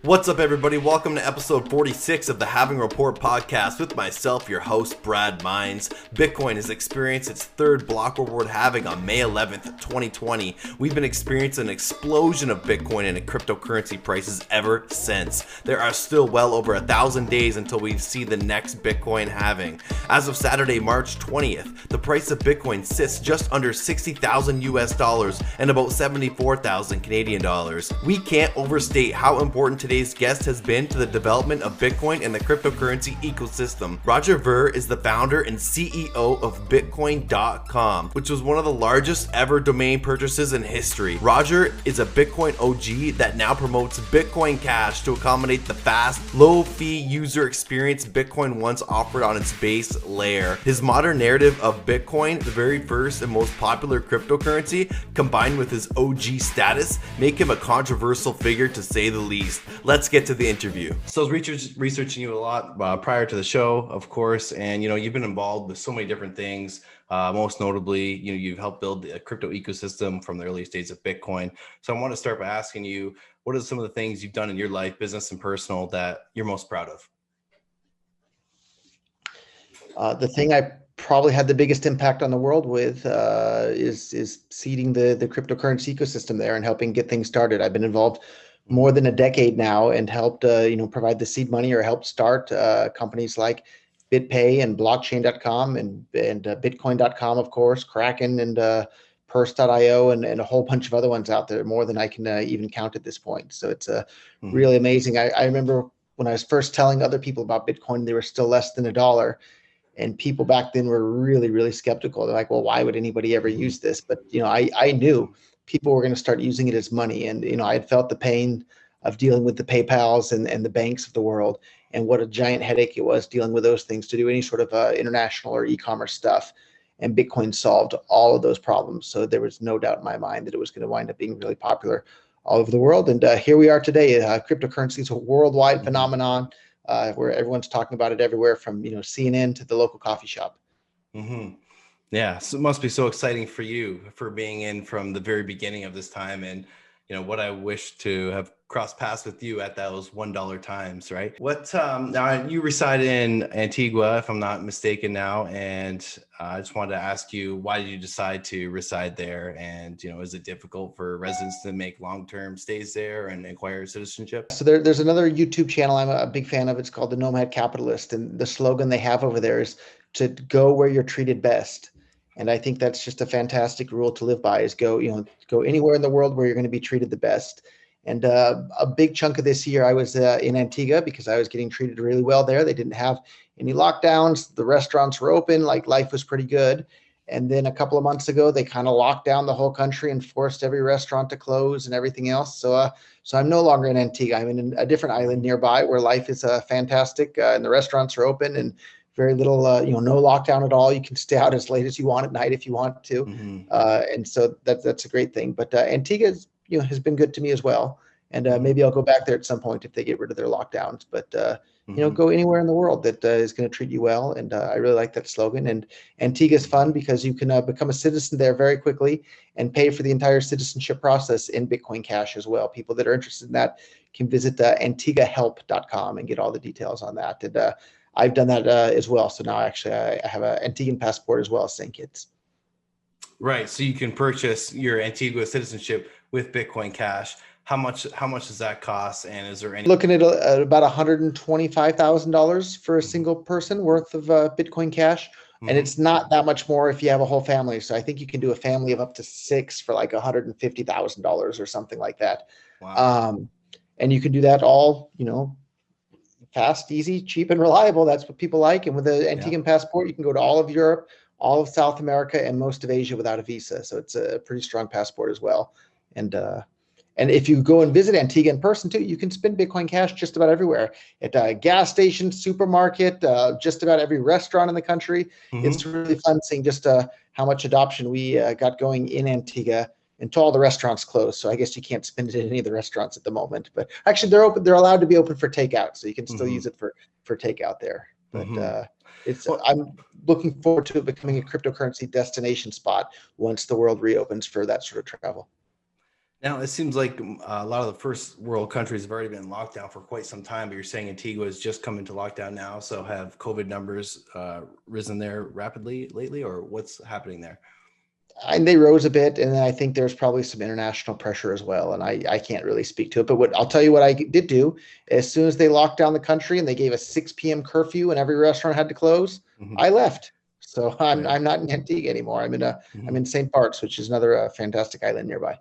What's up, everybody? Welcome to episode 46 of the Halving Report podcast with myself, your host, Brad Mines. Bitcoin has experienced its third block reward halving on May 11th, 2020. We've been experiencing an explosion of Bitcoin and cryptocurrency prices ever since. There are still well over 1,000 days until we see the next Bitcoin halving. As of Saturday, March 20th, the price of Bitcoin sits just under 60,000 US dollars and about 74,000 Canadian dollars. We can't overstate how important today's guest has been to the development of Bitcoin and the cryptocurrency ecosystem. Roger Ver is the founder and CEO of Bitcoin.com, which was one of the largest ever domain purchases in history. Roger is a Bitcoin OG that now promotes Bitcoin Cash to accommodate the fast, low-fee user experience Bitcoin once offered on its base layer. His modern narrative of Bitcoin, the very first and most popular cryptocurrency, combined with his OG status, make him a controversial figure to say the least. Let's get to the interview. So I was researching you a lot prior to the show, of course, and you've been involved with so many different things. Most notably, you've helped build a crypto ecosystem from the early stages of Bitcoin. So I want to start by asking you, what are some of the things you've done in your life, business and personal, that you're most proud of? The thing I probably had the biggest impact on the world with is seeding the cryptocurrency ecosystem there and helping get things started. I've been involved more than a decade now and helped provide the seed money or helped start companies like BitPay and blockchain.com and bitcoin.com, of course, Kraken and purse.io and a whole bunch of other ones out there, more than I can even count at this point. So it's really amazing. I remember when I was first telling other people about Bitcoin, they were still less than $1. And people back then were really, really skeptical. They're like, well, why would anybody ever use this? But, I knew people were going to start using it as money. And, I had felt the pain of dealing with the PayPals and the banks of the world and what a giant headache it was dealing with those things to do any sort of international or e-commerce stuff. And Bitcoin solved all of those problems. So there was no doubt in my mind that it was going to wind up being really popular all over the world. And here we are today. Cryptocurrency is a worldwide phenomenon. Where everyone's talking about it everywhere from CNN to the local coffee shop. Yeah, so it must be so exciting for you for being in from the very beginning of this time, and what I wish to have crossed paths with you at those $1 times, right? What now you reside in Antigua, if I'm not mistaken now, and I just wanted to ask you, why did you decide to reside there? And is it difficult for residents to make long-term stays there and acquire citizenship? So there's another YouTube channel I'm a big fan of. It's called The Nomad Capitalist, and the slogan they have over there is to go where you're treated best. And I think that's just a fantastic rule to live by, is go anywhere in the world where you're going to be treated the best. And a big chunk of this year I was in Antigua because I was getting treated really well there. They didn't have any lockdowns. The restaurants were open, like life was pretty good. And then a couple of months ago, they kind of locked down the whole country and forced every restaurant to close and everything else. So I'm no longer in Antigua. I'm in a different island nearby where life is fantastic and the restaurants are open and very little, no lockdown at all. You can stay out as late as you want at night if you want to. And so that's a great thing. But Antigua has been good to me as well. And maybe I'll go back there at some point if they get rid of their lockdowns. But, go anywhere in the world that is going to treat you well. And I really like that slogan. And Antigua is fun because you can become a citizen there very quickly and pay for the entire citizenship process in Bitcoin Cash as well. People that are interested in that can visit antiguahelp.com and get all the details on that. And I've done that as well. So now actually I have an Antiguan passport as well as St. Kitts. Right. So you can purchase your Antigua citizenship with Bitcoin Cash. How much does that cost? And is there any? Looking at about $125,000 for a single person worth of Bitcoin Cash. And it's not that much more if you have a whole family. So I think you can do a family of up to 6 for like $150,000 or something like that. Wow. And you can do that all, fast, easy, cheap, and reliable. That's what people like. And with an Antiguan passport, you can go to all of Europe, all of South America, and most of Asia without a visa. So it's a pretty strong passport as well. And if you go and visit Antigua in person too, you can spend Bitcoin Cash just about everywhere. At a gas station, supermarket, just about every restaurant in the country. It's really fun seeing just how much adoption we got going in Antigua until all the restaurants closed. So I guess you can't spend it at any of the restaurants at the moment. But actually, they're open. They're allowed to be open for takeout, so you can still use it for takeout there. But I'm looking forward to it becoming a cryptocurrency destination spot once the world reopens for that sort of travel. Now, it seems like a lot of the first world countries have already been in lockdown for quite some time, but you're saying Antigua has just come into lockdown now. So have COVID numbers risen there rapidly lately, or what's happening there? And they rose a bit, and I think there's probably some international pressure as well. And I can't really speak to it, but what I'll tell you what I did do as soon as they locked down the country and they gave a 6 p.m. curfew and every restaurant had to close, Hmm. I left. So I'm Right. I'm not in Antigua anymore. I'm Hmm. in St. Bart's, which is another fantastic island nearby.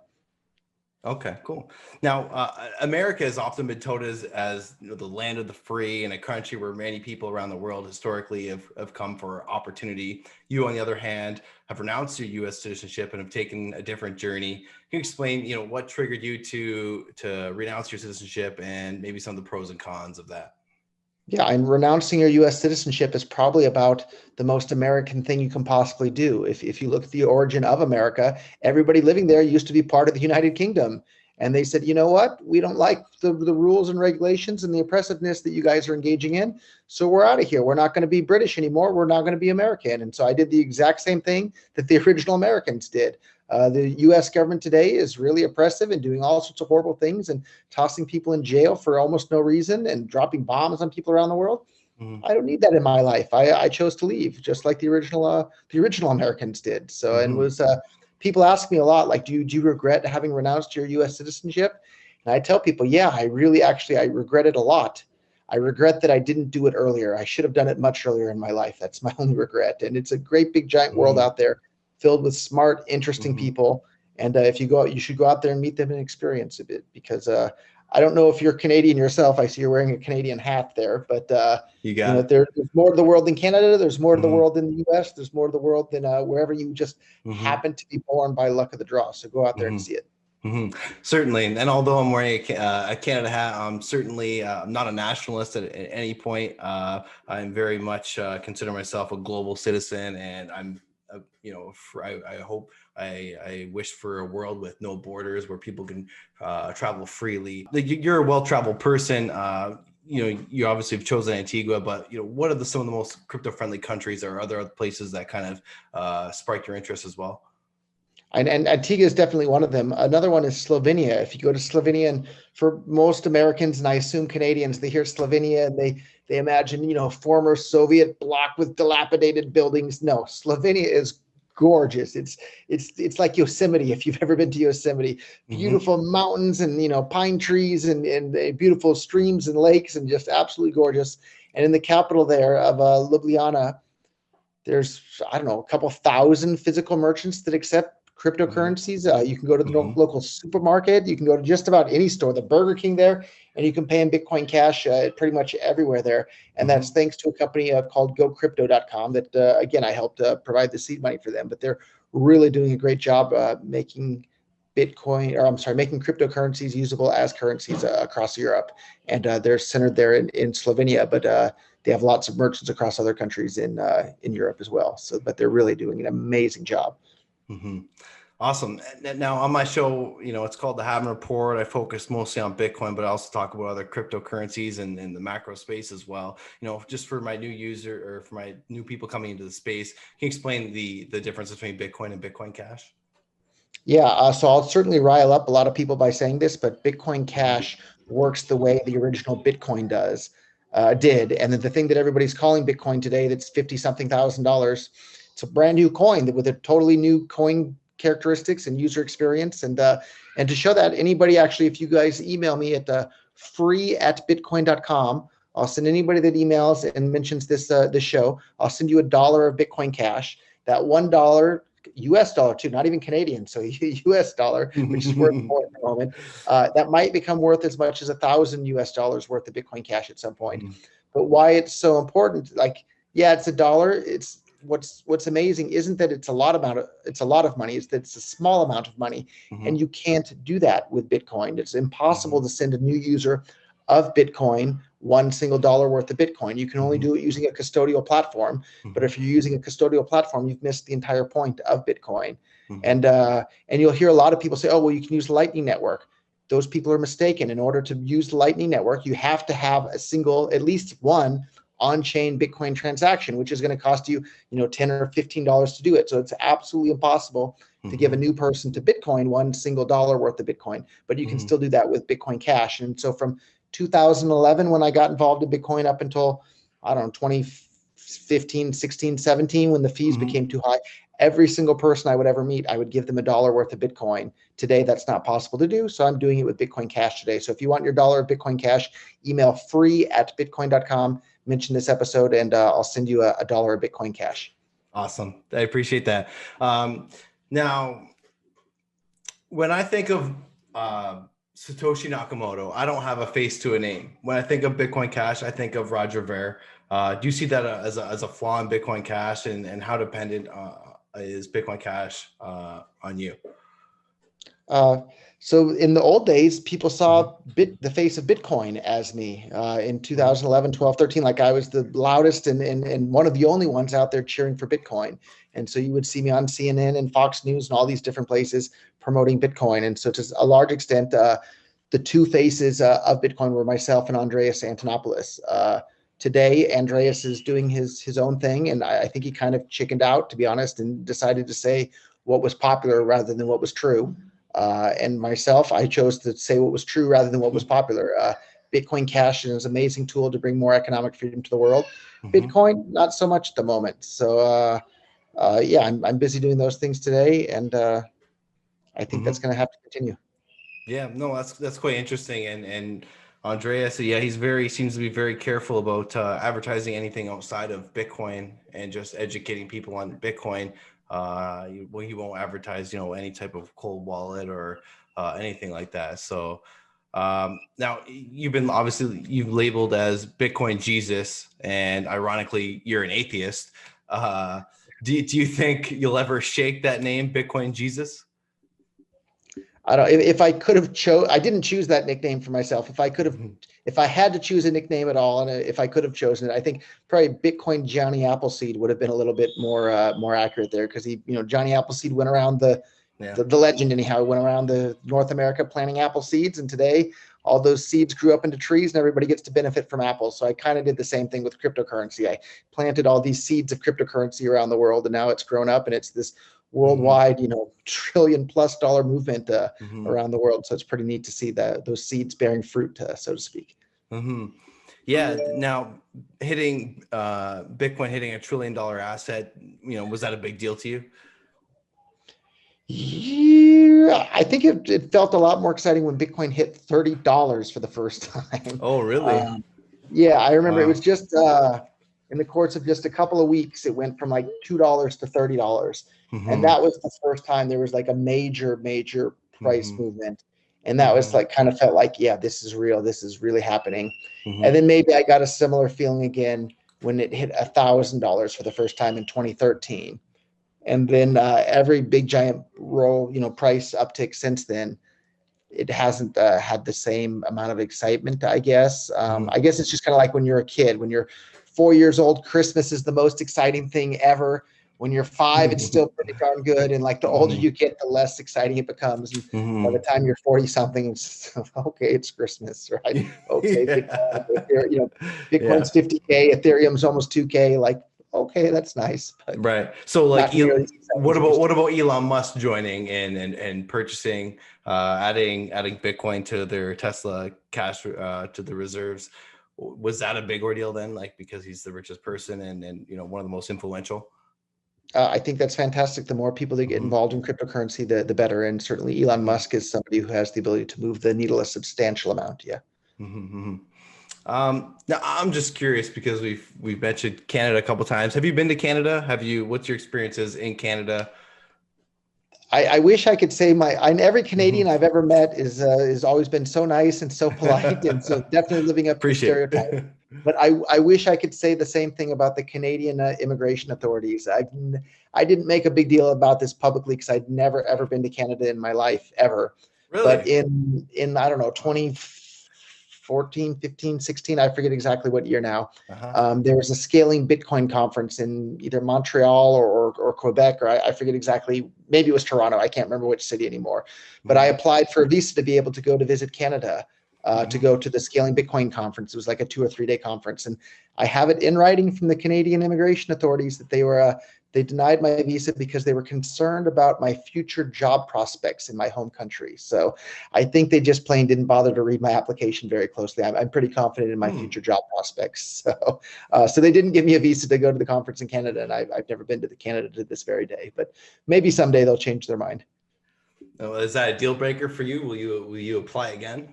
Okay, cool. Now, America has often been touted as the land of the free and a country where many people around the world historically have come for opportunity. You, on the other hand, have renounced your U.S. citizenship and have taken a different journey. Can you explain, what triggered you to renounce your citizenship and maybe some of the pros and cons of that? Yeah, and renouncing your U.S. citizenship is probably about the most American thing you can possibly do. If you look at the origin of America, everybody living there used to be part of the United Kingdom. And they said, you know what? We don't like the rules and regulations and the oppressiveness that you guys are engaging in. So we're out of here. We're not going to be British anymore. We're not going to be American. And so I did the exact same thing that the original Americans did. The U.S. government today is really oppressive and doing all sorts of horrible things and tossing people in jail for almost no reason and dropping bombs on people around the world. Hmm. I don't need that in my life. I chose to leave, just like the original Americans did. So, and Hmm. was people ask me a lot, like, do you regret having renounced your U.S. citizenship? And I tell people, yeah, I really actually I regret it a lot. I regret that I didn't do it earlier. I should have done it much earlier in my life. That's my only regret. And it's a great big giant world Hmm. out there, filled with smart, interesting Hmm. people. And if you go out, you should go out there and meet them and experience a bit because I don't know if you're Canadian yourself. I see you're wearing a Canadian hat there, but You got it. there's more to the world than Canada. There's more to the Hmm. world than the U.S. There's more to the world than wherever you just Hmm. happen to be born by luck of the draw. So go out there and Hmm. see it. Hmm. Certainly, and although I'm wearing a Canada hat, I'm certainly not a nationalist at any point. I'm very much consider myself a global citizen, and I'm, I hope I wish for a world with no borders where people can travel freely. Like, you're a well-traveled person. You obviously have chosen Antigua, but what are some of the most crypto-friendly countries, or other places that kind of spark your interest as well? And Antigua is definitely one of them. Another one is Slovenia. If you go to Slovenia, and for most Americans, and I assume Canadians, they hear Slovenia and they imagine, former Soviet bloc with dilapidated buildings. No, Slovenia is gorgeous. It's like Yosemite. If you've ever been to Yosemite, Hmm. beautiful mountains and pine trees and beautiful streams and lakes and just absolutely gorgeous. And in the capital there of Ljubljana, there's, I don't know, a couple thousand physical merchants that accept Hmm. cryptocurrencies. You can go to the Hmm. local supermarket. You can go to just about any store, the Burger King there, and you can pay in Bitcoin Cash pretty much everywhere there. And that's Hmm. thanks to a company called GoCrypto.com that, again, I helped provide the seed money for them. But they're really doing a great job making making cryptocurrencies usable as currencies across Europe. And they're centered there in Slovenia, but they have lots of merchants across other countries in Europe as well. So, but they're really doing an amazing job. Hmm. Awesome. Now on my show, it's called the Halving Report. I focus mostly on Bitcoin, but I also talk about other cryptocurrencies and the macro space as well. Just for my new user, or for my new people coming into the space, can you explain the difference between Bitcoin and Bitcoin Cash? Yeah, so I'll certainly rile up a lot of people by saying this, but Bitcoin Hmm. Cash works the way the original Bitcoin did, and then the thing that everybody's calling Bitcoin today, that's 50 something $1,000. It's a brand new coin with a totally new coin characteristics and user experience, and to show that, anybody actually, if you guys email me at free@bitcoin.com, I'll send anybody that emails and mentions this show, I'll send you $1 of Bitcoin Cash. That $1 US dollar too, not even Canadian. So US dollar, which is worth more at the moment. That might become worth as much as $1,000 US worth of Bitcoin Cash at some point. But why it's so important? Like, yeah, it's $1. It's what's amazing isn't that it's a lot of money. It's that it's a small amount of money, Hmm. and you can't do that with Bitcoin. It's impossible Hmm. to send a new user of Bitcoin one single dollar worth of Bitcoin. You can only Hmm. do it using a custodial platform. But Hmm. if you're using a custodial platform, you've missed the entire point of Bitcoin. Hmm. And you'll hear a lot of people say, "Oh, well, you can use Lightning Network." Those people are mistaken. In order to use the Lightning Network, you have to have at least one on-chain Bitcoin transaction, which is going to cost you, $10 or $15 to do it. So it's absolutely impossible. to give a new person to Bitcoin $1 worth of Bitcoin, but you can still do that with Bitcoin Cash. And so from 2011, when I got involved in Bitcoin, up until, I don't know, 2015, 16, 17, when the fees became too high, every single person I would ever meet, I would give them $1 worth of Bitcoin. Today, that's not possible to do, so I'm doing it with Bitcoin Cash today. So if you want your dollar of Bitcoin Cash, email free@bitcoin.com, mention this episode, and I'll send you $1 of Bitcoin Cash. Awesome. I appreciate that. Now, when I think of Satoshi Nakamoto, I don't have a face to a name. When I think of Bitcoin Cash, I think of Roger Ver. Do you see that as a flaw in Bitcoin Cash, and how dependent is Bitcoin Cash on you? So in the old days, people saw the face of Bitcoin as me in 2011, 12, 13, like I was the loudest and one of the only ones out there cheering for Bitcoin. And so you would see me on CNN and Fox News and all these different places promoting Bitcoin. And so to a large extent, the two faces of Bitcoin were myself and Andreas Antonopoulos. Today, Andreas is doing his own thing, and I think he kind of chickened out, to be honest, and decided to say what was popular rather than what was true. And myself, I chose to say what was true rather than what was popular. Bitcoin Cash is an amazing tool to bring more economic freedom to the world. Bitcoin, not so much at the moment. So, yeah, I'm busy doing those things today, and I think that's going to have to continue. Yeah, no, that's quite interesting. And Andreas, yeah, seems to be very careful about advertising anything outside of Bitcoin and just educating people on Bitcoin. He won't advertise, any type of cold wallet or anything like that. So now you've labeled as Bitcoin Jesus, and ironically, you're an atheist. Do you think you'll ever shake that name, Bitcoin Jesus? I don't. If I could have I didn't choose that nickname for myself. If I had to choose a nickname at all, and if I could have chosen it, I think probably Bitcoin Johnny Appleseed would have been a little bit more accurate there, because Johnny Appleseed went around the legend anyhow. He went around the North America planting apple seeds, and today all those seeds grew up into trees, and everybody gets to benefit from apples. So I kind of did the same thing with cryptocurrency. I planted all these seeds of cryptocurrency around the world, and now it's grown up, and it's this worldwide, $1 trillion+ movement around the world. So it's pretty neat to see those seeds bearing fruit, so to speak. Yeah. Now, Bitcoin hitting $1 trillion asset, was that a big deal to you? Yeah, I think it felt a lot more exciting when Bitcoin hit $30 for the first time. Oh, really? Yeah, I remember it was just in the course of just a couple of weeks, it went from like $2 to $30. And that was the first time there was like a major price movement. And that was like, kind of felt like, yeah, this is real. This is really happening. And then maybe I got a similar feeling again when it hit $1,000 for the first time in 2013. And then every big giant price uptick since then, it hasn't had the same amount of excitement, I guess. I guess it's just kind of like when you're a kid. When you're 4 years old, Christmas is the most exciting thing ever. When you're 5, it's still pretty darn good. And like the older you get, the less exciting it becomes. And by the time you're 40 something, it's okay, it's Christmas, right? Okay, Bitcoin's 50K, Ethereum's almost 2K. Like, okay, that's nice. But right. So like, what about Elon Musk joining in and purchasing, adding Bitcoin to their Tesla cash to the reserves? Was that a big ordeal then? Like, because he's the richest person and one of the most influential? I think that's fantastic. The more people that get involved in cryptocurrency, the better. And certainly Elon Musk is somebody who has the ability to move the needle a substantial amount. Yeah. Now I'm just curious, because we've mentioned Canada a couple of times. Have you been to Canada? What's your experiences in Canada? I wish I could say every Canadian I've ever met is always been so nice and so polite, and so definitely living up to the stereotype. But I wish I could say the same thing about the Canadian immigration authorities. I didn't make a big deal about this publicly because I'd never ever been to Canada in my life ever. Really? But in I don't know, 2014, 15, 16, I forget exactly what year now. There was a scaling Bitcoin conference in either Montreal or Quebec, or I forget exactly. Maybe it was Toronto. I can't remember which city anymore. But I applied for a visa to be able to go to visit Canada, to go to the Scaling Bitcoin conference. It was like a 2 or 3 day conference. And I have it in writing from the Canadian immigration authorities that they They denied my visa because they were concerned about my future job prospects in my home country. So I think they just plain didn't bother to read my application very closely. I'm pretty confident in my future job prospects. So they didn't give me a visa to go to the conference in Canada, and I've never been to Canada to this very day. But maybe someday they'll change their mind. Is that a deal breaker for you? Will you apply again?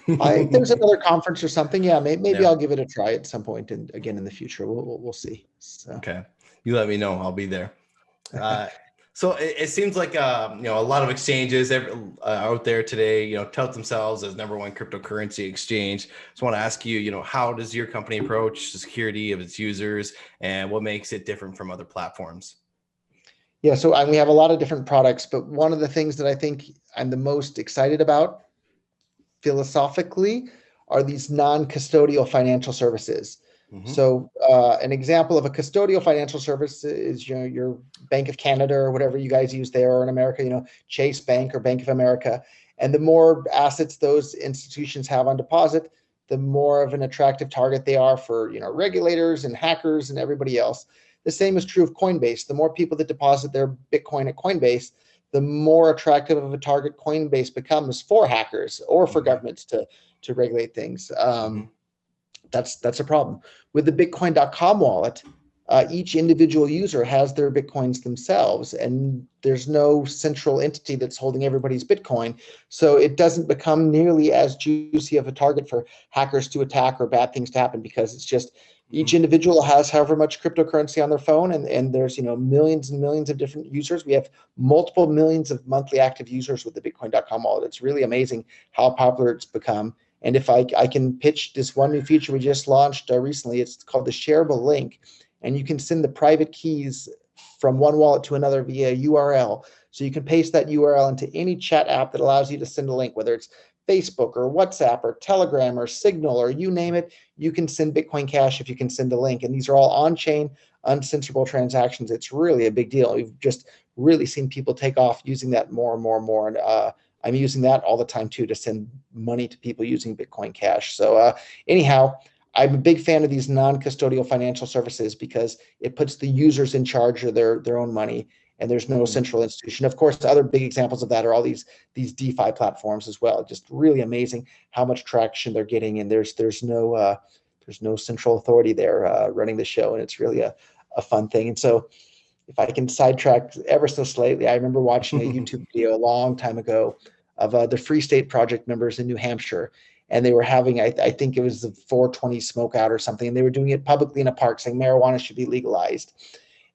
If there's another conference or something, yeah, maybe Yeah. I'll give it a try at some point, and again in the future, we'll see. So. Okay, you let me know. I'll be there. So it seems like a lot of exchanges out there today, tout themselves as #1 cryptocurrency exchange. So I want to ask you, how does your company approach the security of its users, and what makes it different from other platforms? Yeah, so we have a lot of different products, but one of the things that I think I'm the most excited about philosophically are these non-custodial financial services. Mm-hmm. So an example of a custodial financial service is your Bank of Canada or whatever you guys use there, or in America, Chase Bank or Bank of America. And the more assets those institutions have on deposit, the more of an attractive target they are for regulators and hackers and everybody else. The same is true of Coinbase. The more people that deposit their Bitcoin at Coinbase, the more attractive of a target Coinbase becomes for hackers or for governments to regulate things. That's a problem. With the Bitcoin.com wallet, each individual user has their Bitcoins themselves, and there's no central entity that's holding everybody's Bitcoin. So it doesn't become nearly as juicy of a target for hackers to attack or bad things to happen, because it's just each individual has however much cryptocurrency on their phone, and there's millions and millions of different users. We have multiple millions of monthly active users with the Bitcoin.com wallet. It's really amazing how popular it's become. And if I can pitch this one new feature we just launched recently, it's called the shareable link, and you can send the private keys from one wallet to another via URL. So you can paste that URL into any chat app that allows you to send a link, whether it's Facebook or WhatsApp or Telegram or Signal or you name it. You can send Bitcoin Cash if you can send a link. And these are all on-chain, uncensorable transactions. It's really a big deal. We've just really seen people take off using that more and more and more. And I'm using that all the time too, to send money to people using Bitcoin Cash. So anyhow, I'm a big fan of these non-custodial financial services because it puts the users in charge of their own money, and there's no central institution. Of course, other big examples of that are all these DeFi platforms as well. Just really amazing how much traction they're getting, and there's no central authority there running the show, and it's really a fun thing. And so, if I can sidetrack ever so slightly, I remember watching a YouTube video a long time ago of the Free State Project members in New Hampshire, and they were having, I think it was the 420 smoke out or something, and they were doing it publicly in a park, saying marijuana should be legalized.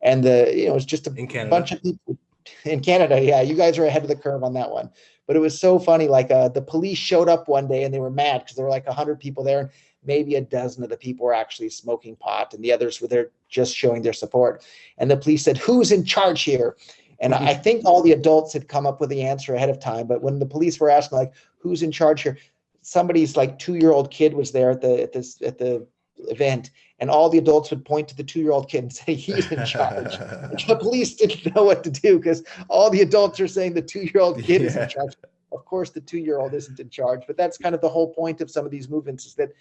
And it was just a bunch of people in Canada. Yeah, you guys are ahead of the curve on that one. But it was so funny. Like the police showed up one day and they were mad because there were like 100 people there, and maybe a dozen of the people were actually smoking pot, and the others were there just showing their support. And the police said, "Who's in charge here?" And I think all the adults had come up with the answer ahead of time. But when the police were asking, like, "Who's in charge here?" somebody's like 2-year-old kid was there at the event, and all the adults would point to the 2-year-old kid and say he's in charge. The police didn't know what to do because all the adults are saying the 2-year-old kid is in charge. Of course, the 2-year-old isn't in charge, but that's kind of the whole point of some of these movements, is that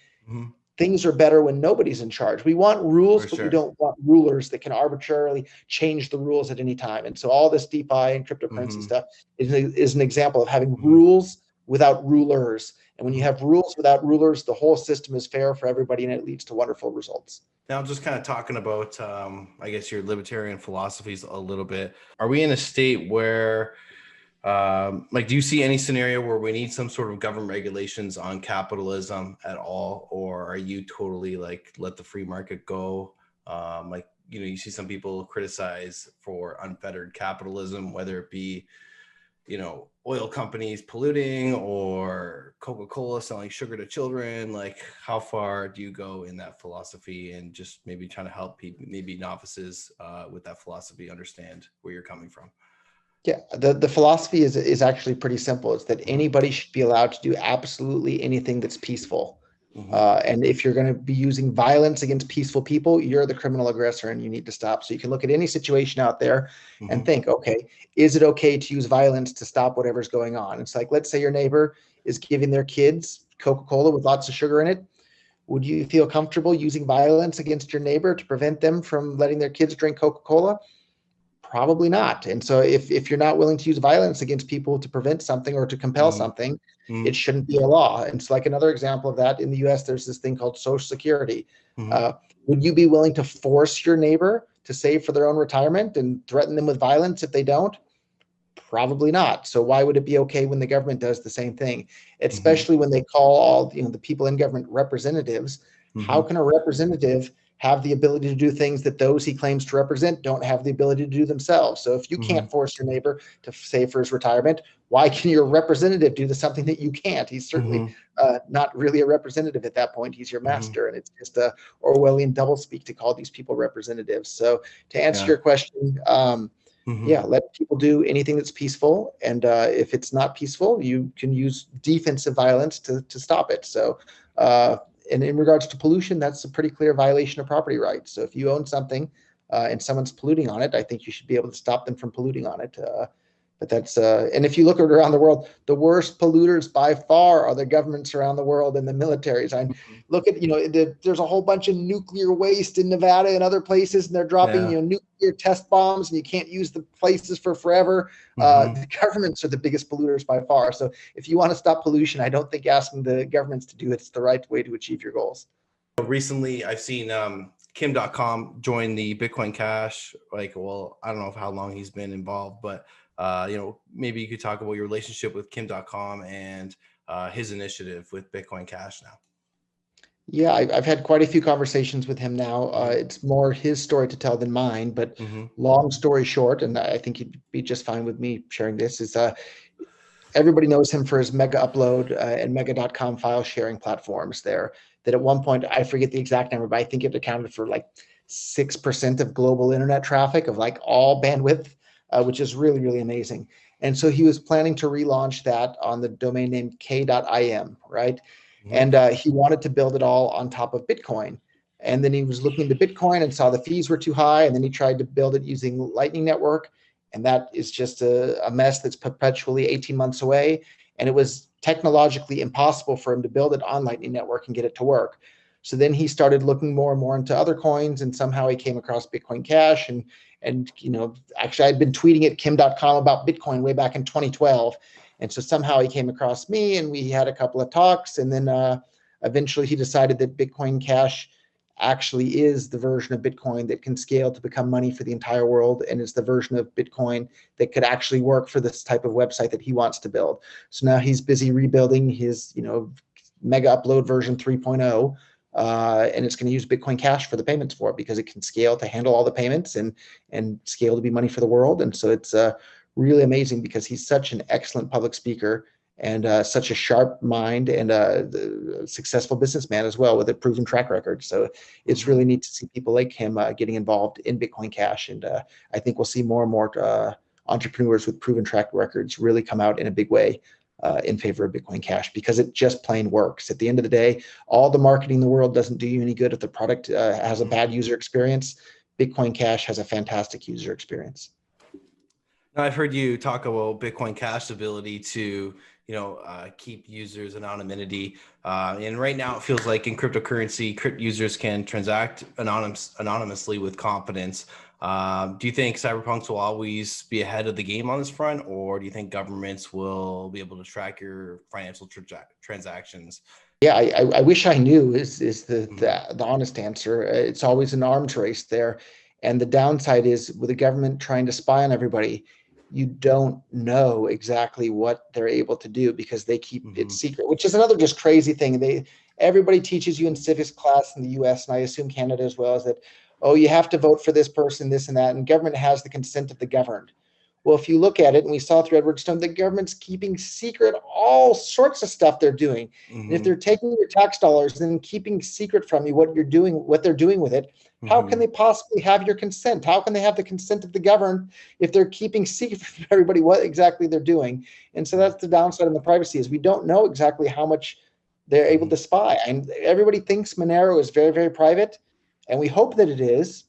things are better when nobody's in charge. We want rules, but we don't want rulers that can arbitrarily change the rules at any time. And so all this DeFi and cryptocurrency stuff is an example of having rules without rulers. And when you have rules without rulers, the whole system is fair for everybody, and it leads to wonderful results. Now, just kind of talking about, I guess, your libertarian philosophies a little bit. Are we in a state where, do you see any scenario where we need some sort of government regulations on capitalism at all? Or are you totally like, let the free market go? You see some people criticize for unfettered capitalism, whether it be, oil companies polluting or Coca-Cola selling sugar to children. Like, how far do you go in that philosophy, and just maybe trying to help people, maybe novices with that philosophy, understand where you're coming from? Yeah, the philosophy is actually pretty simple. It's that anybody should be allowed to do absolutely anything that's peaceful. And if you're going to be using violence against peaceful people, you're the criminal aggressor, and you need to stop. So you can look at any situation out there and think, okay, is it okay to use violence to stop whatever's going on? It's like, let's say your neighbor is giving their kids Coca-Cola with lots of sugar in it. Would you feel comfortable using violence against your neighbor to prevent them from letting their kids drink Coca-Cola? Probably not. And so if you're not willing to use violence against people to prevent something or to compel something, it shouldn't be a law. And it's like another example of that in the US, there's this thing called Social Security. Would you be willing to force your neighbor to save for their own retirement and threaten them with violence if they don't? Probably not. So why would it be okay when the government does the same thing, especially when they call all the people in government representatives? How can a representative have the ability to do things that those he claims to represent don't have the ability to do themselves? So if you can't force your neighbor to save for his retirement, why can your representative do something that you can't? He's certainly not really a representative at that point. He's your master, and it's just a Orwellian doublespeak to call these people representatives. So to answer your question, let people do anything that's peaceful, and if it's not peaceful, you can use defensive violence to stop it. So and in regards to pollution, that's a pretty clear violation of property rights. So if you own something and someone's polluting on it, I think you should be able to stop them from polluting on it. But that's and if you look around the world, the worst polluters by far are the governments around the world and the militaries. I look at there's a whole bunch of nuclear waste in Nevada and other places, and they're dropping nuclear test bombs, and you can't use the places for forever. The governments are the biggest polluters by far. So if you want to stop pollution, I don't think asking the governments to do it's the right way to achieve your goals. Recently, I've seen Kim Dotcom join the Bitcoin Cash. I don't know how long he's been involved, but maybe you could talk about your relationship with Kim Dotcom and his initiative with Bitcoin Cash now. Yeah, I've had quite a few conversations with him now. It's more his story to tell than mine, but long story short, and I think he'd be just fine with me sharing this, is everybody knows him for his Mega Upload and Mega.com file sharing platforms there, that at one point, I forget the exact number, but I think it accounted for like 6% of global internet traffic of like all bandwidth, which is really, really amazing. And so he was planning to relaunch that on the domain name k.im, right? And he wanted to build it all on top of Bitcoin. And then he was looking into Bitcoin and saw the fees were too high. And then he tried to build it using Lightning Network. And that is just a mess that's perpetually 18 months away. And it was technologically impossible for him to build it on Lightning Network and get it to work. So then he started looking more and more into other coins, and somehow he came across Bitcoin Cash. And actually I'd been tweeting at Kim.com about Bitcoin way back in 2012. And so somehow he came across me, and we had a couple of talks. And then eventually he decided that Bitcoin Cash actually is the version of Bitcoin that can scale to become money for the entire world. And it's the version of Bitcoin that could actually work for this type of website that he wants to build. So now he's busy rebuilding his, Mega Upload version 3.0. And it's going to use Bitcoin Cash for the payments for it, because it can scale to handle all the payments and scale to be money for the world. And so it's really amazing, because he's such an excellent public speaker and such a sharp mind and a successful businessman as well, with a proven track record. So it's really neat to see people like him getting involved in Bitcoin Cash. And I think we'll see more and more entrepreneurs with proven track records really come out in a big way in favor of Bitcoin Cash, because it just plain works. At the end of the day, all the marketing in the world doesn't do you any good if the product has a bad user experience. Bitcoin Cash has a fantastic user experience. Now, I've heard you talk about Bitcoin Cash's ability to, keep users' anonymity. And right now it feels like in cryptocurrency, users can transact anonymously with confidence. Do you think cyberpunks will always be ahead of the game on this front, or do you think governments will be able to track your financial transactions? Yeah, I wish I knew is the honest answer. It's always an arms race there. And the downside is, with the government trying to spy on everybody, you don't know exactly what they're able to do, because they keep it secret, which is another just crazy thing. Everybody teaches you in civics class in the US, and I assume Canada as well, is that, you have to vote for this person, this and that, and government has the consent of the governed. Well, if you look at it, and we saw through Edward Stone, the government's keeping secret all sorts of stuff they're doing. And if they're taking your tax dollars and keeping secret from you what they're doing with it, how can they possibly have your consent? How can they have the consent of the governed if they're keeping secret from everybody what exactly they're doing? And so that's the downside of the privacy, is we don't know exactly how much they're able to spy. And everybody thinks Monero is very, very private, and we hope that it is.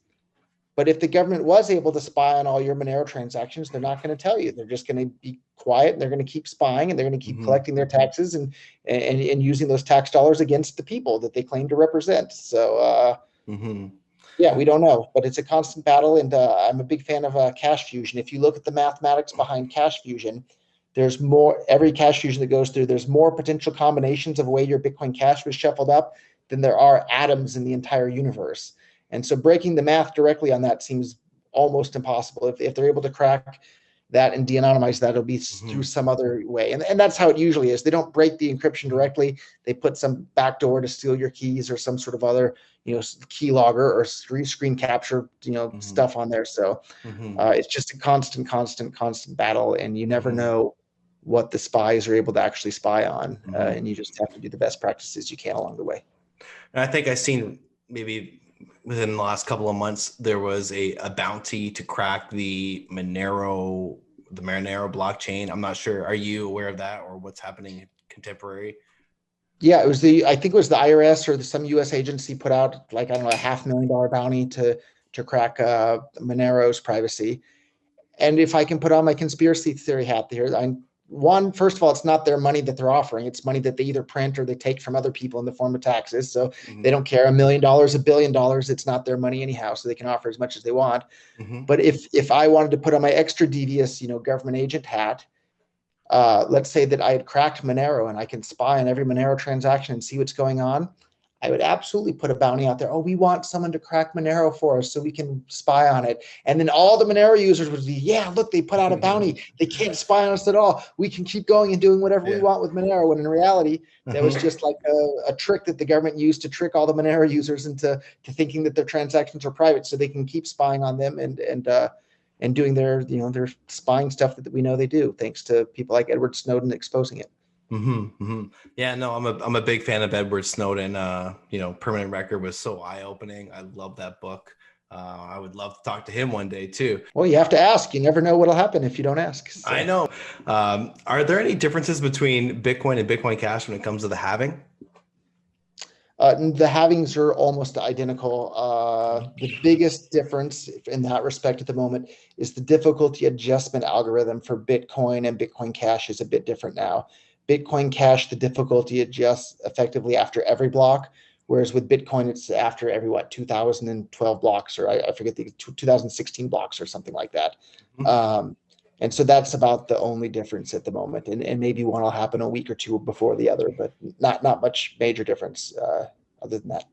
But if the government was able to spy on all your Monero transactions, they're not going to tell you. They're just going to be quiet, and they're going to keep spying, and they're going to keep collecting their taxes and using those tax dollars against the people that they claim to represent. So yeah, we don't know, but it's a constant battle, and I'm a big fan of CashFusion. If you look at the mathematics behind CashFusion, there's more, every CashFusion that goes through, there's more potential combinations of the way your Bitcoin Cash was shuffled up than there are atoms in the entire universe. And so breaking the math directly on that seems almost impossible. If they're able to crack that and de-anonymize that, it'll be through some other way. And that's how it usually is. They don't break the encryption directly. They put some backdoor to steal your keys or some sort of other, key logger or screen capture, stuff on there. So it's just a constant battle, and you never know what the spies are able to actually spy on. And you just have to do the best practices you can along the way. And I think I've seen maybe within the last couple of months, there was a bounty to crack the Monero blockchain. I'm not sure. Are you aware of that, or what's happening contemporary? Yeah, I think it was the IRS or some U.S. agency put out, like, I don't know, a $500,000 bounty to crack Monero's privacy. And if I can put on my conspiracy theory hat here, first of all, it's not their money that they're offering. It's money that they either print or they take from other people in the form of taxes. So they don't care, $1 million, $1 billion. It's not their money anyhow, so they can offer as much as they want. But if I wanted to put on my extra devious, government agent hat, let's say that I had cracked Monero and I can spy on every Monero transaction and see what's going on, I would absolutely put a bounty out there. Oh, we want someone to crack Monero for us so we can spy on it. And then all the Monero users would be, yeah, look, they put out a bounty. They can't spy on us at all. We can keep going and doing whatever we want with Monero. When in reality, that was just like a trick that the government used to trick all the Monero users into thinking that their transactions are private, so they can keep spying on them and doing their spying stuff that we know they do, thanks to people like Edward Snowden exposing it. Yeah, no, I'm a big fan of Edward Snowden. Permanent Record was so eye-opening. I love that book. I would love to talk to him one day too. Well, you have to ask. You never know what'll happen if you don't ask. So. I know. Are there any differences between Bitcoin and Bitcoin Cash when it comes to the halving? The halvings are almost identical. The biggest difference in that respect at the moment is the difficulty adjustment algorithm for Bitcoin and Bitcoin Cash is a bit different now. Bitcoin Cash, the difficulty adjusts effectively after every block, whereas with Bitcoin, it's after every, 2012 blocks, or I forget, the 2016 blocks or something like that. And so that's about the only difference at the moment. And maybe one will happen a week or two before the other, but not much major difference other than that.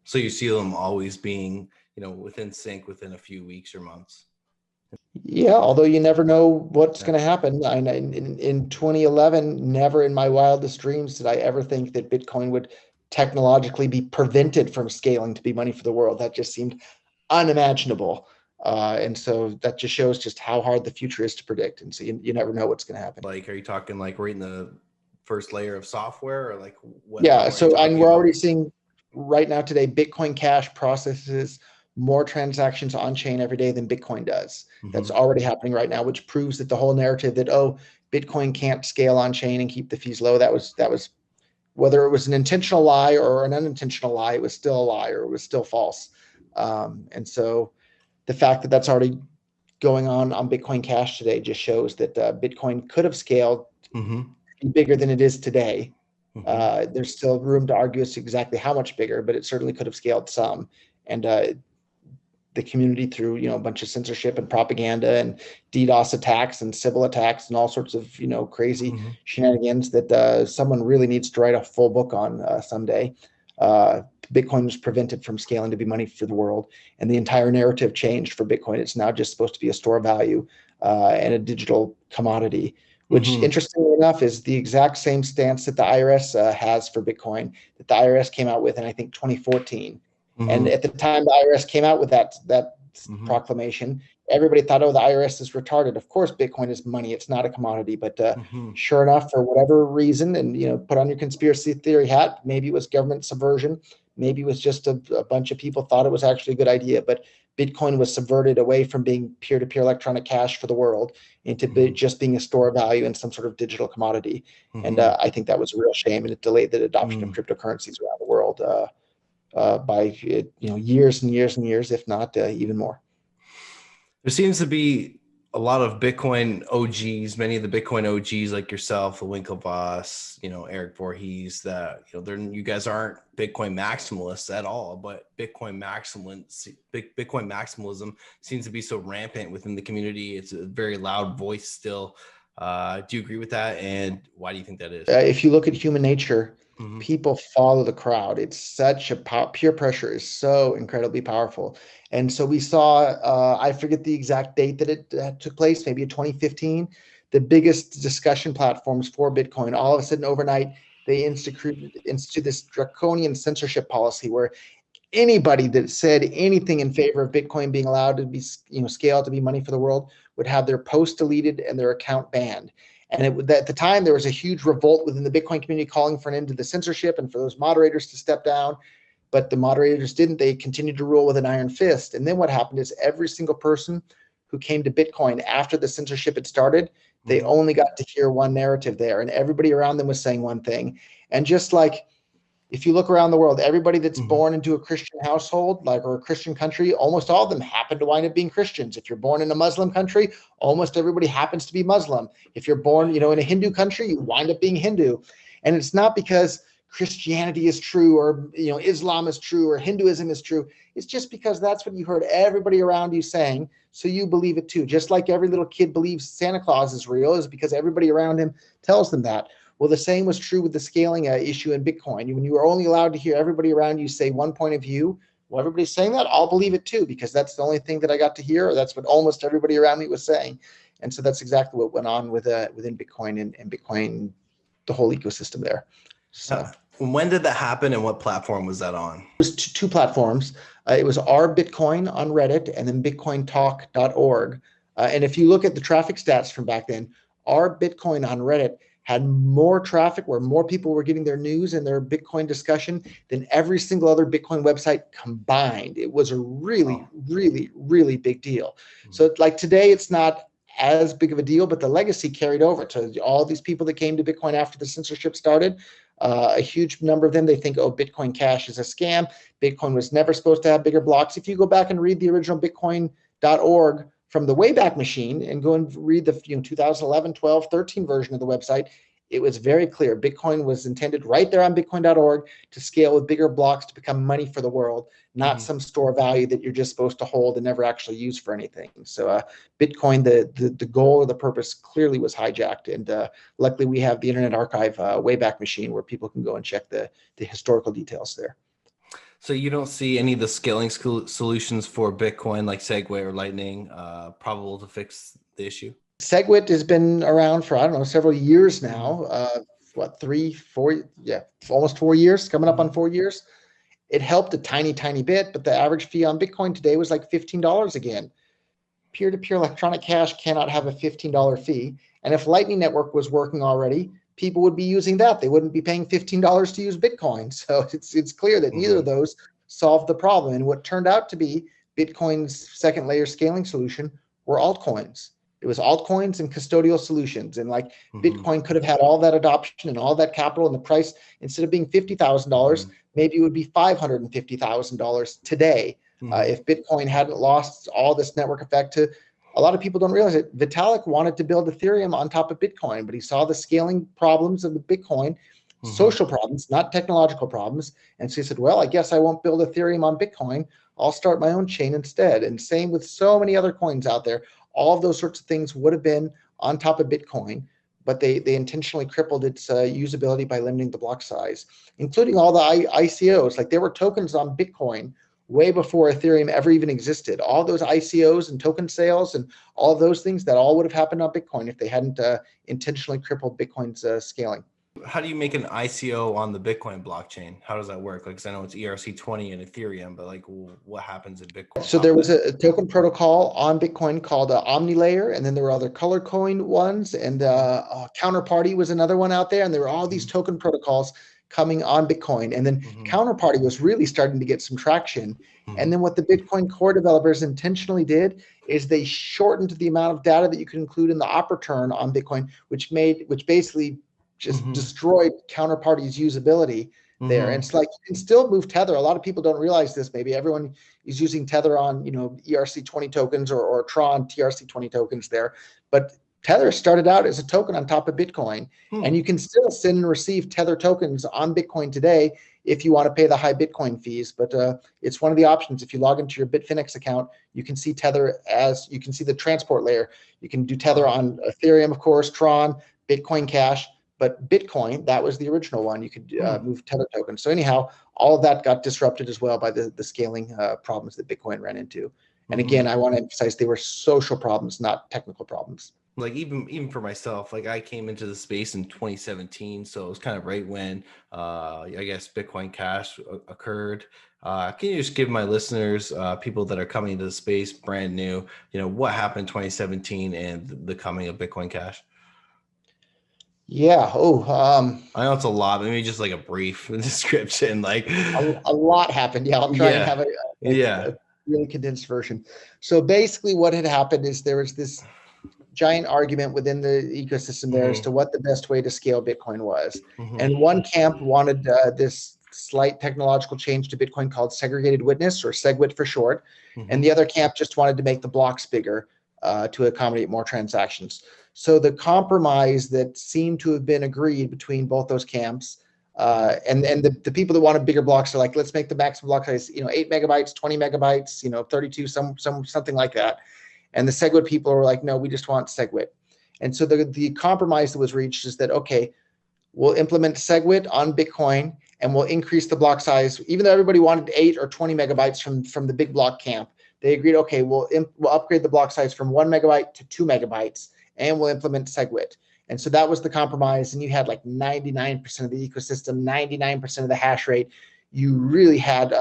So you see them always being, within sync within a few weeks or months. Yeah, although you never know what's going to happen. In 2011, never in my wildest dreams did I ever think that Bitcoin would technologically be prevented from scaling to be money for the world. That just seemed unimaginable. And so that just shows just how hard the future is to predict. And so you never know what's going to happen. Like, are you talking like right in the first layer of software, or like what? Yeah, so we're already seeing right now today, Bitcoin Cash processes more transactions on chain every day than Bitcoin does. That's already happening right now, which proves that the whole narrative that, Bitcoin can't scale on chain and keep the fees low, that was whether it was an intentional lie or an unintentional lie, it was still a lie, or it was still false. And so the fact that that's already going on Bitcoin Cash today just shows that Bitcoin could have scaled bigger than it is today. There's still room to argue as to exactly how much bigger, but it certainly could have scaled some. And the community, through a bunch of censorship and propaganda and DDoS attacks and Sybil attacks and all sorts of crazy shenanigans that someone really needs to write a full book on someday. Bitcoin was prevented from scaling to be money for the world, and the entire narrative changed for Bitcoin. It's now just supposed to be a store of value and a digital commodity, which interestingly enough is the exact same stance that the IRS has for Bitcoin, that the IRS came out with in, I think, 2014. And at the time the IRS came out with that proclamation, everybody thought, oh, the IRS is retarded. Of course, Bitcoin is money. It's not a commodity. But sure enough, for whatever reason, and put on your conspiracy theory hat, maybe it was government subversion. Maybe it was just a bunch of people thought it was actually a good idea. But Bitcoin was subverted away from being peer-to-peer electronic cash for the world into just being a store of value and some sort of digital commodity. And I think that was a real shame, and it delayed the adoption of cryptocurrencies around the world by years and years and years, if not even more. There seems to be a lot of Bitcoin OGs, many of the Bitcoin OGs like yourself, the Winklevoss, Eric Voorhees, that, you guys aren't Bitcoin maximalists at all, but Bitcoin maximalism seems to be so rampant within the community. It's a very loud voice still. Do you agree with that? And why do you think that is? If you look at human nature, people follow the crowd. It's such a peer pressure is so incredibly powerful. And so we saw, I forget the exact date that it took place, maybe in 2015, the biggest discussion platforms for Bitcoin, all of a sudden overnight, they instituted this draconian censorship policy where anybody that said anything in favor of Bitcoin being allowed to be, scaled to be money for the world would have their post deleted and their account banned. And at the time, there was a huge revolt within the Bitcoin community calling for an end to the censorship and for those moderators to step down. But the moderators didn't. They continued to rule with an iron fist. And then what happened is every single person who came to Bitcoin after the censorship had started, they only got to hear one narrative there. And everybody around them was saying one thing. And just like, if you look around the world, everybody that's born into a Christian household, or a Christian country, almost all of them happen to wind up being Christians. If you're born in a Muslim country, almost everybody happens to be Muslim. If you're born, in a Hindu country, you wind up being Hindu. And it's not because Christianity is true or, Islam is true or Hinduism is true. It's just because that's what you heard everybody around you saying. So you believe it too. Just like every little kid believes Santa Claus is real is because everybody around him tells them that. Well, the same was true with the scaling issue in Bitcoin. When you were only allowed to hear everybody around you say one point of view, well, everybody's saying that, I'll believe it too, because that's the only thing that I got to hear, or that's what almost everybody around me was saying. And so that's exactly what went on within Bitcoin and Bitcoin, the whole ecosystem there. So when did that happen and what platform was that on? It was two platforms. It was our Bitcoin on Reddit and then bitcointalk.org. And if you look at the traffic stats from back then, our Bitcoin on Reddit had more traffic, where more people were getting their news and their Bitcoin discussion than every single other Bitcoin website combined. It was a really, really, really big deal. So like today, it's not as big of a deal, but the legacy carried over to all these people that came to Bitcoin after the censorship started. A huge number of them, they think, Bitcoin Cash is a scam. Bitcoin was never supposed to have bigger blocks. If you go back and read the original bitcoin.org from the Wayback Machine and go and read the 2011, 12, 13 version of the website, it was very clear. Bitcoin was intended right there on bitcoin.org to scale with bigger blocks to become money for the world, not some store of value that you're just supposed to hold and never actually use for anything. So Bitcoin, the goal or the purpose clearly was hijacked. And luckily we have the Internet Archive Wayback Machine where people can go and check the historical details there. So you don't see any of the scaling solutions for Bitcoin like Segwit or Lightning probable to fix the issue? Segwit has been around for, several years now. Almost 4 years, coming up on 4 years. It helped a tiny, tiny bit, but the average fee on Bitcoin today was like $15 again. Peer-to-peer electronic cash cannot have a $15 fee. And if Lightning Network was working already, people would be using that. They wouldn't be paying $15 to use Bitcoin. So it's clear that neither of those solved the problem. And what turned out to be Bitcoin's second layer scaling solution were altcoins. It was altcoins and custodial solutions. And Bitcoin could have had all that adoption and all that capital, and the price, instead of being $50,000, maybe it would be $550,000 today. If Bitcoin hadn't lost all this network effect to, a lot of people don't realize it. Vitalik wanted to build Ethereum on top of Bitcoin, but he saw the scaling problems of the Bitcoin, social problems, not technological problems. And so he said, well, I guess I won't build Ethereum on Bitcoin. I'll start my own chain instead. And same with so many other coins out there. All of those sorts of things would have been on top of Bitcoin, but they intentionally crippled its usability by limiting the block size, including all the ICOs. Like there were tokens on Bitcoin way before Ethereum ever even existed. All those ICOs and token sales and all of those things, that all would have happened on Bitcoin if they hadn't intentionally crippled Bitcoin's scaling. How do you make an ICO on the Bitcoin blockchain? How does that work? Because I know it's ERC20 and Ethereum, but what happens in Bitcoin? So there was a token protocol on Bitcoin called OmniLayer, and then there were other color coin ones, and Counterparty was another one out there, and there were all these token protocols coming on Bitcoin. And then Counterparty was really starting to get some traction. And then what the Bitcoin core developers intentionally did is they shortened the amount of data that you could include in the op return on Bitcoin, which basically just destroyed Counterparty's usability. there. And it's like you can still move Tether. A lot of people don't realize this. Maybe everyone is using Tether on, ERC20 tokens or Tron TRC20 tokens there. But Tether started out as a token on top of Bitcoin. And you can still send and receive Tether tokens on Bitcoin today if you want to pay the high Bitcoin fees. But it's one of the options. If you log into your Bitfinex account, you can see Tether you can see the transport layer. You can do Tether on Ethereum, of course, Tron, Bitcoin Cash. But Bitcoin, that was the original one. You could move Tether tokens. So anyhow, all of that got disrupted as well by the scaling problems that Bitcoin ran into. And again, I want to emphasize they were social problems, not technical problems. Like even for myself, like I came into the space in 2017, so it was kind of right when I guess Bitcoin Cash occurred. Can you just give my listeners, people that are coming into the space brand new, what happened in 2017 and the coming of Bitcoin Cash? Yeah. I know it's a lot. Maybe just like a brief description. Like a lot happened. Yeah, I'll try and have a really condensed version. So basically, what had happened is there was this giant argument within the ecosystem there as to what the best way to scale Bitcoin was. And one camp wanted this slight technological change to Bitcoin called segregated witness, or SegWit for short. And the other camp just wanted to make the blocks bigger to accommodate more transactions. So the compromise that seemed to have been agreed between both those camps and the people that wanted bigger blocks are like, let's make the maximum block size, 8 megabytes, 20 megabytes, 32, something like that. And the SegWit people were like, no, we just want SegWit. And so the compromise that was reached is that, okay, we'll implement SegWit on Bitcoin and we'll increase the block size. Even though everybody wanted 8 or 20 megabytes from the big block camp, they agreed, okay, we'll upgrade the block size from 1 megabyte to 2 megabytes and we'll implement SegWit. And so that was the compromise. And you had like 99% of the ecosystem, 99% of the hash rate. You really had,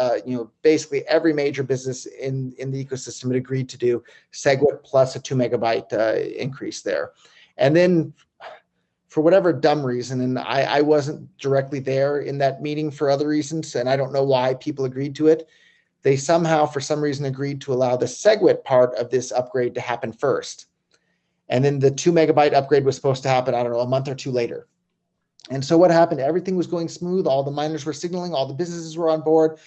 basically every major business in the ecosystem had agreed to do SegWit plus a 2 megabyte increase there. And then for whatever dumb reason, and I wasn't directly there in that meeting for other reasons, and I don't know why people agreed to it, they somehow, for some reason, agreed to allow the SegWit part of this upgrade to happen first. And then the 2 megabyte upgrade was supposed to happen, I don't know, a month or two later. And so what happened? Everything was going smooth. All the miners were signaling. All the businesses were on board.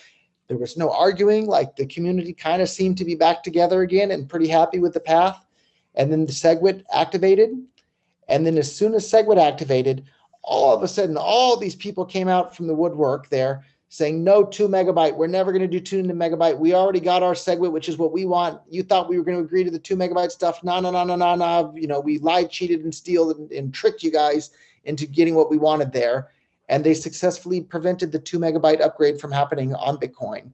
There was no arguing. Like the community kind of seemed to be back together again and pretty happy with the path. And then the SegWit activated. And then as soon as SegWit activated, all of a sudden, all these people came out from the woodwork there saying, no 2 megabyte. We're never going to do 2 megabyte. We already got our SegWit, which is what we want. You thought we were going to agree to the 2 megabyte stuff. No. We lied, cheated, and stealed and tricked you guys into getting what we wanted there. And they successfully prevented the 2 megabyte upgrade from happening on Bitcoin.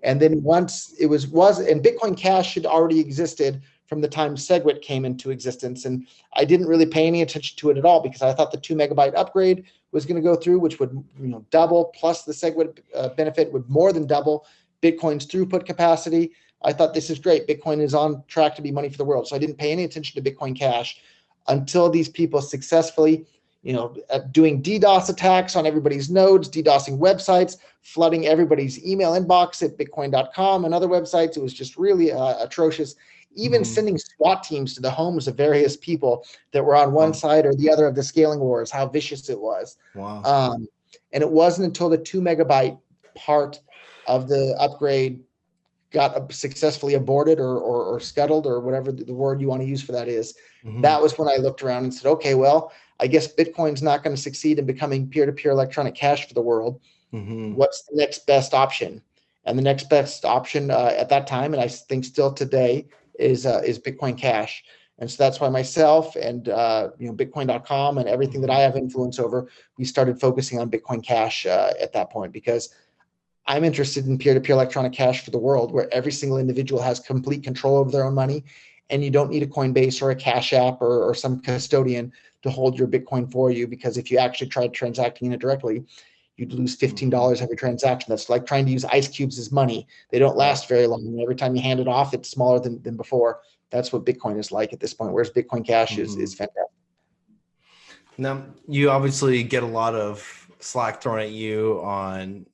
And then once it was and Bitcoin Cash had already existed from the time SegWit came into existence. And I didn't really pay any attention to it at all because I thought the 2 megabyte upgrade was going to go through, which would double, plus the SegWit benefit would more than double Bitcoin's throughput capacity. I thought this is great. Bitcoin is on track to be money for the world. So I didn't pay any attention to Bitcoin Cash until these people successfully doing DDoS attacks on everybody's nodes, DDoSing websites, flooding everybody's email inbox at bitcoin.com and other websites. It was just really atrocious. Even sending SWAT teams to the homes of various people that were on one side or the other of the scaling wars, how vicious it was. Wow. And it wasn't until the 2 megabyte part of the upgrade got successfully aborted or scuttled or whatever the word you want to use for that is. That was when I looked around and said, okay, well, I guess Bitcoin's not going to succeed in becoming peer-to-peer electronic cash for the world. What's the next best option? And the next best option at that time, and I think still today, is Bitcoin Cash. And so that's why myself and Bitcoin.com and everything that I have influence over, we started focusing on Bitcoin Cash at that point, because I'm interested in peer-to-peer electronic cash for the world, where every single individual has complete control over their own money, and you don't need a Coinbase or a Cash App or some custodian to hold your Bitcoin for you, because if you actually tried transacting it directly, you'd lose $15 every transaction. That's like trying to use ice cubes as money. They don't last very long. And every time you hand it off, it's smaller than before. That's what Bitcoin is like at this point, whereas Bitcoin Cash is fantastic. Now, you obviously get a lot of slack thrown at you on,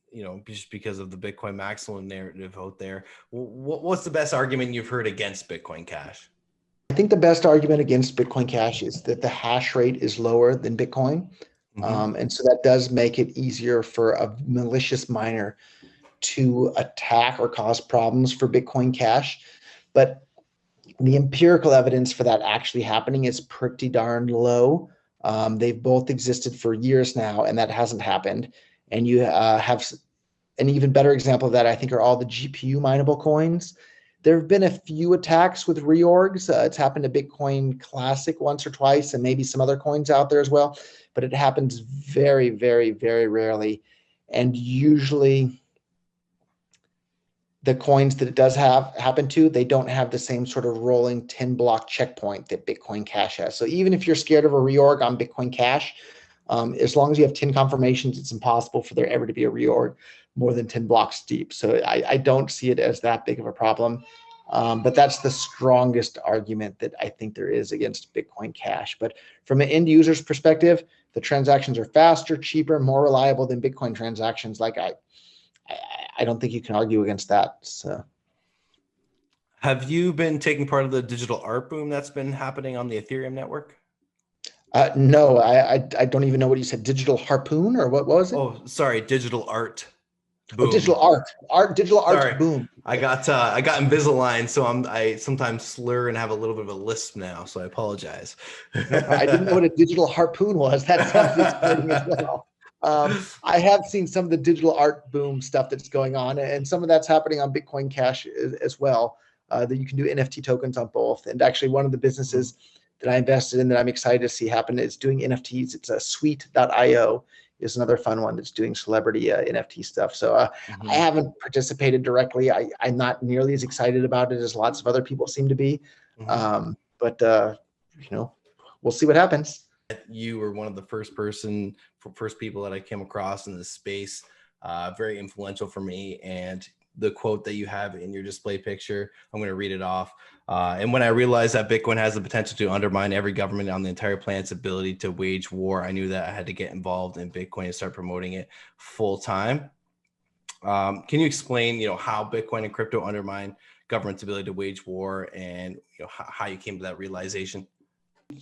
just because of the Bitcoin maximum narrative out there. What's the best argument you've heard against Bitcoin Cash? I think the best argument against Bitcoin Cash is that the hash rate is lower than Bitcoin. And so that does make it easier for a malicious miner to attack or cause problems for Bitcoin Cash. But the empirical evidence for that actually happening is pretty darn low. They've both existed for years now, and that hasn't happened. And you have an even better example of that, I think, are all the GPU mineable coins. There have been a few attacks with reorgs. It's happened to Bitcoin Classic once or twice, and maybe some other coins out there as well. But it happens very, very, very rarely. And usually the coins that it does happen to, they don't have the same sort of rolling 10 block checkpoint that Bitcoin Cash has. So even if you're scared of a reorg on Bitcoin Cash, as long as you have 10 confirmations, it's impossible for there ever to be a reorg more than 10 blocks deep. So I don't see it as that big of a problem. But that's the strongest argument that I think there is against Bitcoin Cash. But from an end user's perspective, the transactions are faster, cheaper, more reliable than Bitcoin transactions. Like I don't think you can argue against that. So, have you been taking part of the digital art boom that's been happening on the Ethereum network? No, I don't even know what you said. Digital harpoon, or what was it? Oh, sorry, digital art boom. Oh, digital art boom. I got Invisalign, so I sometimes slur and have a little bit of a lisp now, so I apologize. No, I didn't know what a digital harpoon was. That sounds exciting as well. I have seen some of the digital art boom stuff that's going on, and some of that's happening on Bitcoin Cash as well. That you can do NFT tokens on both. And actually, one of the businesses that I invested in that I'm excited to see happen is doing NFTs. It's a Sweet.io is another fun one that's doing celebrity NFT stuff. So I haven't participated directly. I'm not nearly as excited about it as lots of other people seem to be. But we'll see what happens. You were one of the first people that I came across in this space, very influential for me. And the quote that you have in your display picture, I'm going to read it off. And when I realized that Bitcoin has the potential to undermine every government on the entire planet's ability to wage war, I knew that I had to get involved in Bitcoin and start promoting it full time. Can you explain, how Bitcoin and crypto undermine government's ability to wage war, and how you came to that realization?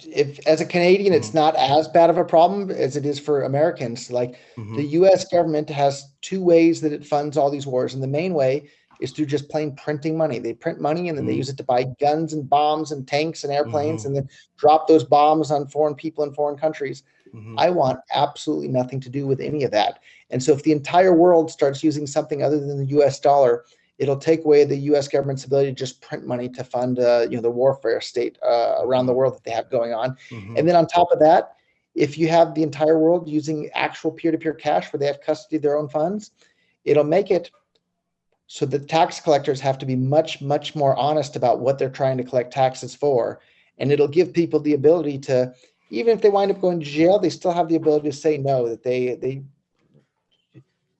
If as a Canadian, it's not as bad of a problem as it is for Americans. Like the U.S. government has two ways that it funds all these wars, and the main way is through just plain printing money. They print money and then they use it to buy guns and bombs and tanks and airplanes and then drop those bombs on foreign people in foreign countries. I want absolutely nothing to do with any of that. And so if the entire world starts using something other than the U.S. dollar, it'll take away the U.S. government's ability to just print money to fund, the warfare state around the world that they have going on. And then on top of that, if you have the entire world using actual peer-to-peer cash where they have custody of their own funds, it'll make it so the tax collectors have to be much, much more honest about what they're trying to collect taxes for. And it'll give people the ability to, even if they wind up going to jail, they still have the ability to say no, that they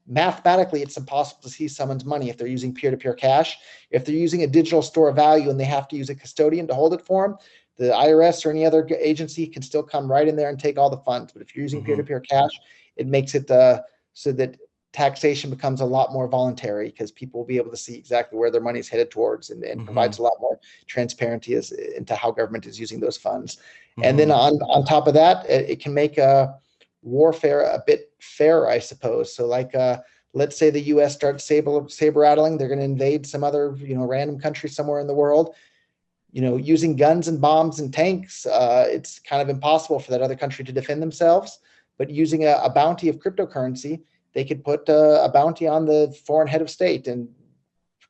mathematically, it's impossible to see someone's money if they're using peer-to-peer cash. If they're using a digital store of value and they have to use a custodian to hold it for them, the IRS or any other agency can still come right in there and take all the funds. But if you're using peer-to-peer cash, it makes it so that taxation becomes a lot more voluntary, because people will be able to see exactly where their money is headed towards, and provides a lot more transparency into how government is using those funds. And then on top of that, it can make warfare a bit fairer, I suppose. So like, let's say the U.S. starts saber rattling, they're going to invade some other, random country somewhere in the world, using guns and bombs and tanks. It's kind of impossible for that other country to defend themselves. But using a bounty of cryptocurrency, they could put a bounty on the foreign head of state and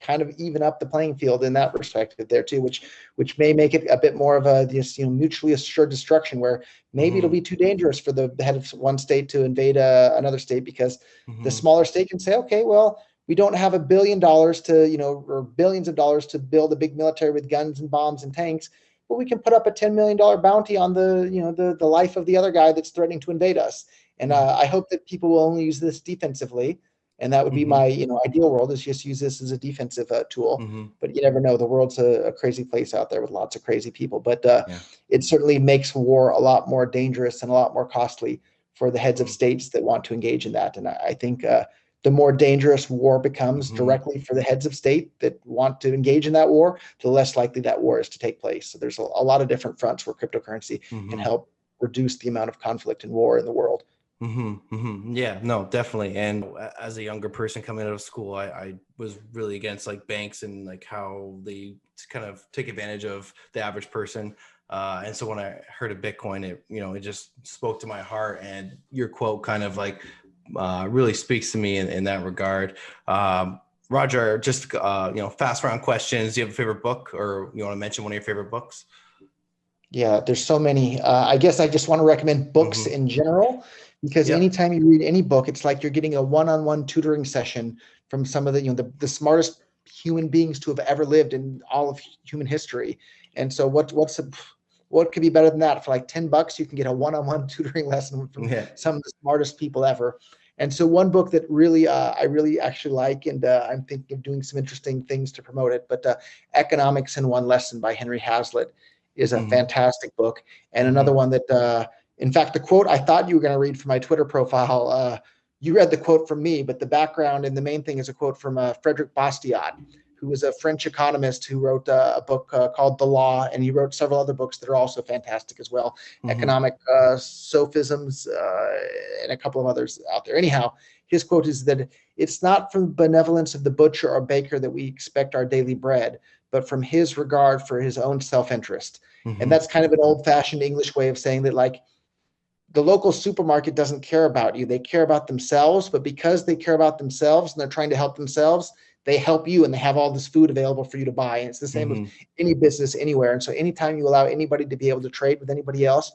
kind of even up the playing field in that perspective there too, which may make it a bit more of a mutually assured destruction, where maybe it'll be too dangerous for the head of one state to invade another state, because the smaller state can say, okay, well, we don't have $1 billion to, or billions of dollars to build a big military with guns and bombs and tanks, but we can put up a $10 million bounty on the life of the other guy that's threatening to invade us. And I hope that people will only use this defensively. And that would be my, ideal world, is just use this as a defensive tool. But you never know. The world's a crazy place out there with lots of crazy people. But it certainly makes war a lot more dangerous and a lot more costly for the heads of states that want to engage in that. And I think the more dangerous war becomes directly for the heads of state that want to engage in that war, the less likely that war is to take place. So there's a lot of different fronts where cryptocurrency can help reduce the amount of conflict and war in the world. Yeah, no, definitely. And as a younger person coming out of school, I was really against like banks and like how they kind of take advantage of the average person. And so when I heard of Bitcoin, it just spoke to my heart. And your quote kind of like really speaks to me in that regard. Roger, just fast round questions. Do you have a favorite book, or you want to mention one of your favorite books? Yeah, there's so many. I guess I just want to recommend books in general, because Yep. anytime you read any book, it's like you're getting a one-on-one tutoring session from some of the smartest human beings to have ever lived in all of human history. And so what could be better than that? For like $10, you can get a one-on-one tutoring lesson from Yeah. some of the smartest people ever. And so one book that really I really actually like, and I'm thinking of doing some interesting things to promote it, but Economics in One Lesson by Henry Hazlitt is a fantastic book. And another one that, in fact, the quote I thought you were going to read from my Twitter profile, you read the quote from me, but the background and the main thing is a quote from Frederick Bastiat, who was a French economist who wrote a book called The Law, and he wrote several other books that are also fantastic as well, Economic Sophisms, and a couple of others out there. Anyhow, his quote is that it's not from the benevolence of the butcher or baker that we expect our daily bread, but from his regard for his own self-interest. And that's kind of an old-fashioned English way of saying that, like, the local supermarket doesn't care about you. They care about themselves, but because they care about themselves and they're trying to help themselves, they help you and they have all this food available for you to buy. And it's the same with any business anywhere. And so anytime you allow anybody to be able to trade with anybody else,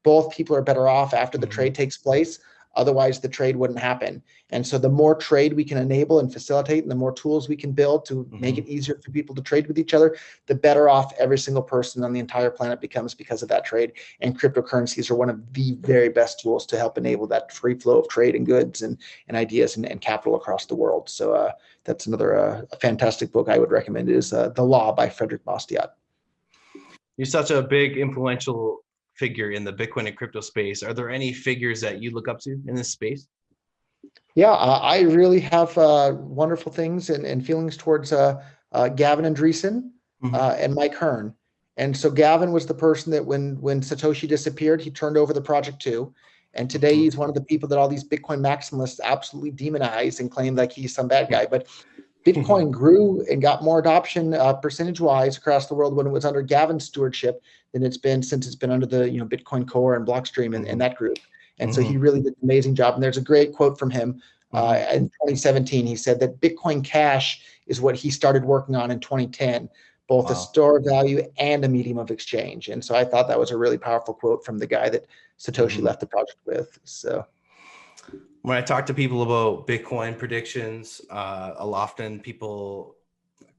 both people are better off after the trade takes place. Otherwise, the trade wouldn't happen. And so the more trade we can enable and facilitate, and the more tools we can build to make it easier for people to trade with each other, the better off every single person on the entire planet becomes because of that trade. And cryptocurrencies are one of the very best tools to help enable that free flow of trade and goods and ideas and capital across the world. So that's another a fantastic book I would recommend is The Law by Frederick Bastiat. You're such a big influential figure in the Bitcoin and crypto space. Are there any figures that you look up to in this space? Yeah, I really have wonderful things and feelings towards Gavin Andreessen and Mike Hearn. And so Gavin was the person that when Satoshi disappeared, he turned over the project to. And today he's one of the people that all these Bitcoin maximalists absolutely demonize and claim like he's some bad guy. But Bitcoin grew and got more adoption percentage-wise across the world when it was under Gavin's stewardship than it's been since it's been under the Bitcoin Core and Blockstream and that group. And so he really did an amazing job. And there's a great quote from him in 2017. He said that Bitcoin Cash is what he started working on in 2010, both a store of value and a medium of exchange. And so I thought that was a really powerful quote from the guy that Satoshi left the project with. So when I talk to people about Bitcoin predictions, often people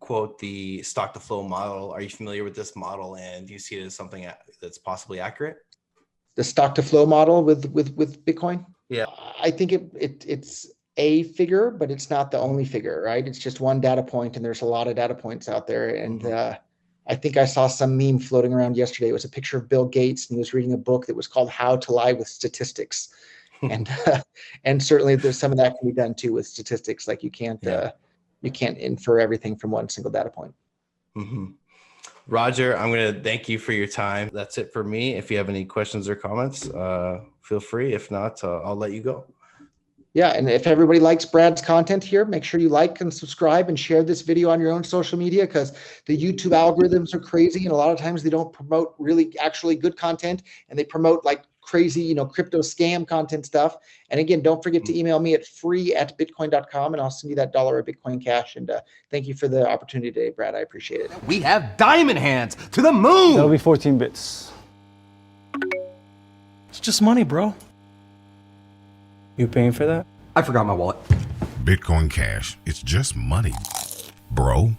quote the stock to flow model. Are you familiar with this model, and do you see it as something that's possibly accurate? The stock to flow model with Bitcoin? Yeah. I think it's a figure, but it's not the only figure, right? It's just one data point, and there's a lot of data points out there. And I think I saw some meme floating around yesterday. It was a picture of Bill Gates, and he was reading a book that was called How to Lie with Statistics. And certainly there's some of that can be done too with statistics. Like you can't infer everything from one single data point. Roger, I'm going to thank you for your time. That's it for me. If you have any questions or comments, feel free. If not, I'll let you go. Yeah, and if everybody likes Brad's content here, make sure you like and subscribe and share this video on your own social media, because the YouTube algorithms are crazy, and a lot of times they don't promote really actually good content, and they promote like crazy, crypto scam content stuff. And again, don't forget to email me at free@bitcoin.com, and I'll send you that $1 of Bitcoin Cash. And thank you for the opportunity today, Brad. I appreciate it. We have diamond hands to the moon. That'll be 14 bits. It's just money, bro. You paying for that? I forgot my wallet. Bitcoin Cash. It's just money, bro.